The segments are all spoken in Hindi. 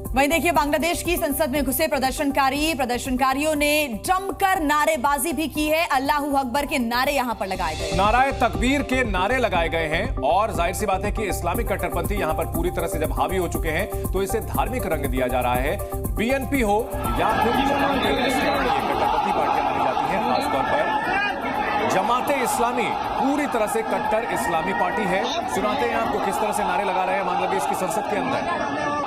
वहीं देखिए, बांग्लादेश की संसद में घुसे प्रदर्शनकारियों ने जमकर नारेबाजी भी की है। अल्लाहू अकबर के नारे यहां पर लगाए गए, नाराए तकबीर के नारे लगाए गए हैं। और जाहिर सी बात है कि इस्लामिक कट्टरपंथी यहां पर पूरी तरह से जब हावी हो चुके हैं तो इसे धार्मिक रंग दिया जा रहा है। बीएनपी हो या फिर कट्टरपंथी पार्टियां मानी जाती हैं, खासतौर पर जमाते इस्लामी पूरी तरह से कट्टर इस्लामी पार्टी है। सुनाते हैं आपको किस तरह से नारे लगा रहे हैं बांग्लादेश की संसद के अंदर।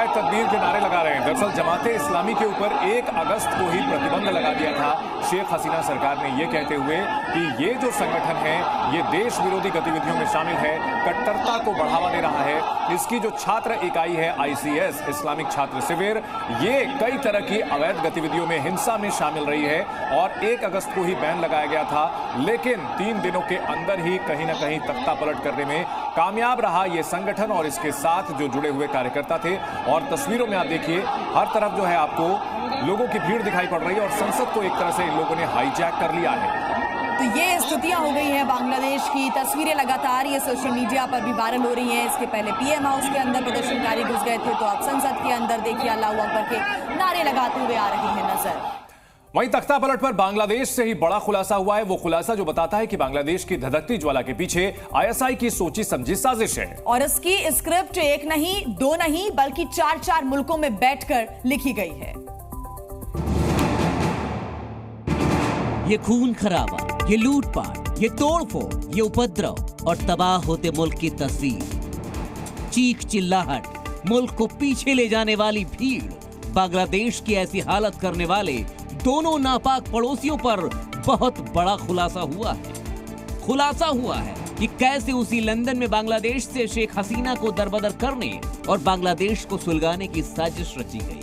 तकबीर के नारे लगा रहे हैं। दरअसल जमाते इस्लामी के ऊपर 1 अगस्त को ही प्रतिबंध लगा दिया था शेख हसीना सरकार ने, ये कहते हुए कि ये जो संगठन है ये देश विरोधी गतिविधियों में शामिल है, कट्टरता को बढ़ावा दे रहा है। इसकी जो छात्र इकाई है ICS इस्लामिक छात्र शिविर, ये कई तरह की अवैध गतिविधियों में, हिंसा में शामिल रही है और 1 अगस्त को ही बैन लगाया गया था। लेकिन 3 दिनों के अंदर ही कहीं ना कहीं तख्ता पलट करने में कामयाब रहा ये संगठन और इसके साथ जो जुड़े हुए कार्यकर्ता थे। और तस्वीरों में आप देखिए, हर तरफ जो है आपको लोगों की भीड़ दिखाई पड़ रही है और संसद को एक तरह से इन लोगों ने हाईजैक कर लिया है। तो ये स्थितियां हो गई हैं बांग्लादेश की। तस्वीरें लगातार ये सोशल मीडिया पर भी वायरल हो रही हैं। इसके पहले PM हाउस के अंदर प्रदर्शनकारी घुस गए थे, तो अब संसद के अंदर देखिए अल्लाहू अकबर के नारे लगाते हुए आ रही है नजर। वहीं तख्ता पलट पर बांग्लादेश से ही बड़ा खुलासा हुआ है। वो खुलासा जो बताता है कि बांग्लादेश की धधकती ज्वाला के पीछे ISI की सोची समझी साजिश है। और इसकी स्क्रिप्ट 1 नहीं 2 नहीं बल्कि 4 मुल्कों में बैठकर लिखी गई है। ये खून खराबा, ये लूटपाट, ये तोड़फोड़, ये उपद्रव और तबाह होते मुल्क की तस्वीर, चीख चिल्लाहट, मुल्क को पीछे ले जाने वाली भीड़, बांग्लादेश की ऐसी हालत करने वाले दोनों नापाक पड़ोसियों पर बहुत बड़ा खुलासा हुआ है। खुलासा हुआ है कि कैसे उसी लंदन में बांग्लादेश से शेख हसीना को दरबदर करने और बांग्लादेश को सुलगाने की साजिश रची गई।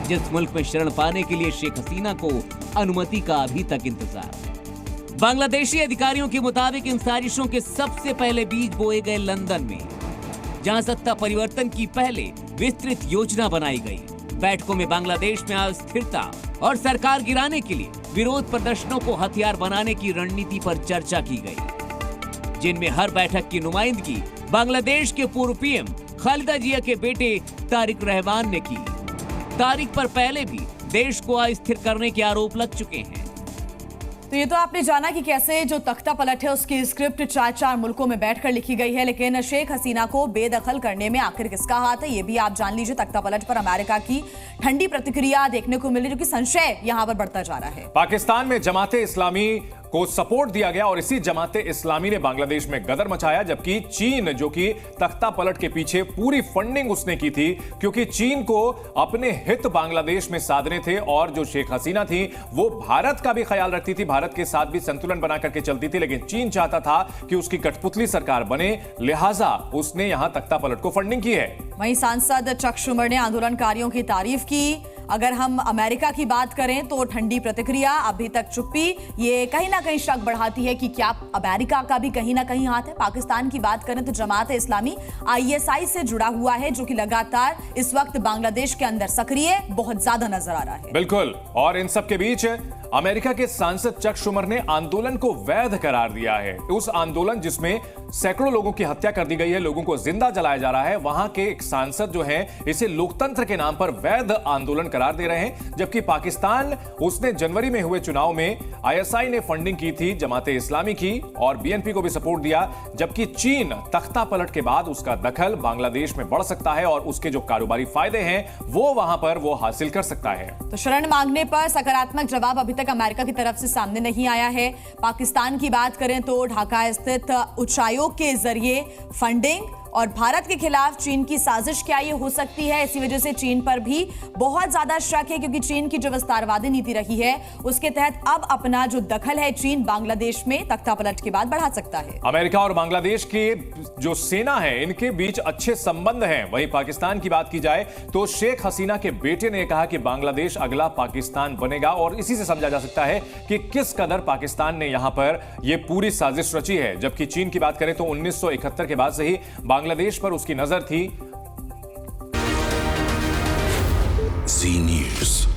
जिस मुल्क में शरण पाने के लिए शेख हसीना को अनुमति का अभी तक इंतजार। बांग्लादेशी अधिकारियों के मुताबिक इन साजिशों के सबसे पहले बीज बोए गए लंदन में, जहां सत्ता परिवर्तन की पहले विस्तृत योजना बनाई गई। बैठकों में बांग्लादेश में अस्थिरता और सरकार गिराने के लिए विरोध प्रदर्शनों को हथियार बनाने की रणनीति पर चर्चा की गई, जिनमें हर बैठक की नुमाइंदगी बांग्लादेश के पूर्व PM खालिदा जिया के बेटे तारिक रहमान ने की। तारिक पर पहले भी देश को अस्थिर करने के आरोप लग चुके हैं। तो ये तो आपने जाना कि कैसे जो तख्ता पलट है उसकी स्क्रिप्ट 4 मुल्कों में बैठकर लिखी गई है, लेकिन शेख हसीना को बेदखल करने में आखिर किसका हाथ है, ये भी आप जान लीजिए। तख्ता पलट पर अमेरिका की ठंडी प्रतिक्रिया देखने को मिली, जो कि संशय यहां पर बढ़ता जा रहा है। पाकिस्तान में जमाते इस्लामी को सपोर्ट दिया गया और इसी जमाते इस्लामी ने बांग्लादेश में गदर मचाया, जबकि चीन जो कि तख्ता पलट के पीछे पूरी फंडिंग उसने की थी, क्योंकि चीन को अपने हित बांग्लादेश में साधने थे। और जो शेख हसीना थी वो भारत का भी ख्याल रखती थी, भारत के साथ भी संतुलन बना करके चलती थी, लेकिन चीन चाहता था कि उसकी कठपुतली सरकार बने, लिहाजा उसने यहां तख्ता पलट को फंडिंग की है। वहीं सांसद चक शुमर ने आंदोलनकारियों की तारीफ की। अगर हम अमेरिका की बात करें तो ठंडी प्रतिक्रिया, अभी तक चुप्पी, ये कहीं ना कहीं शक बढ़ाती है कि क्या अमेरिका का भी कहीं ना कहीं हाथ है। पाकिस्तान की बात करें तो जमात इस्लामी ISI से जुड़ा हुआ है, जो कि लगातार इस वक्त बांग्लादेश के अंदर सक्रिय बहुत ज्यादा नजर आ रहा है। बिल्कुल। और इन सब के बीच अमेरिका के सांसद चक शुमर ने आंदोलन को वैध करार दिया है। उस आंदोलन जिसमें सैकड़ों लोगों की हत्या कर दी गई है, लोगों को जिंदा जलाया जा रहा है, वहां के एक सांसद जो हैं इसे लोकतंत्र के नाम पर वैध आंदोलन करार दे रहे हैं। जबकि पाकिस्तान, उसने जनवरी में हुए चुनाव में ISI ने फंडिंग की थी जमाते इस्लामी की और BNP को भी सपोर्ट दिया, जबकि चीन तख्ता पलट के बाद उसका दखल बांग्लादेश में बढ़ सकता है और उसके जो कारोबारी फायदे हैं वो वहां पर वो हासिल कर सकता है। तो शरण मांगने पर सकारात्मक जवाब अभी तक अमेरिका की तरफ से सामने नहीं आया है। पाकिस्तान की बात करें तो ढाका स्थित उच्चायोग के जरिए फंडिंग और भारत के खिलाफ चीन की साजिश क्या ये हो सकती है? इसी वजह से चीन पर भी बहुत ज्यादा शक है, क्योंकि चीन की जो विस्तारवादी नीति रही है उसके तहत अब अपना जो दखल है चीन बांग्लादेश में तख्तापलट के बाद बढ़ा सकता है। अमेरिका और बांग्लादेश के जो सेना है इनके बीच अच्छे संबंध हैं। वहीं पाकिस्तान की बात की जाए तो शेख हसीना के बेटे ने कहा कि बांग्लादेश अगला पाकिस्तान बनेगा, और इसी से समझा जा सकता है कि किस कदर पाकिस्तान ने यहां पर यह पूरी साजिश रची है। जबकि चीन की बात करें तो 1971 के बाद से ही बांग्लादेश पर उसकी नजर थी। Zee News.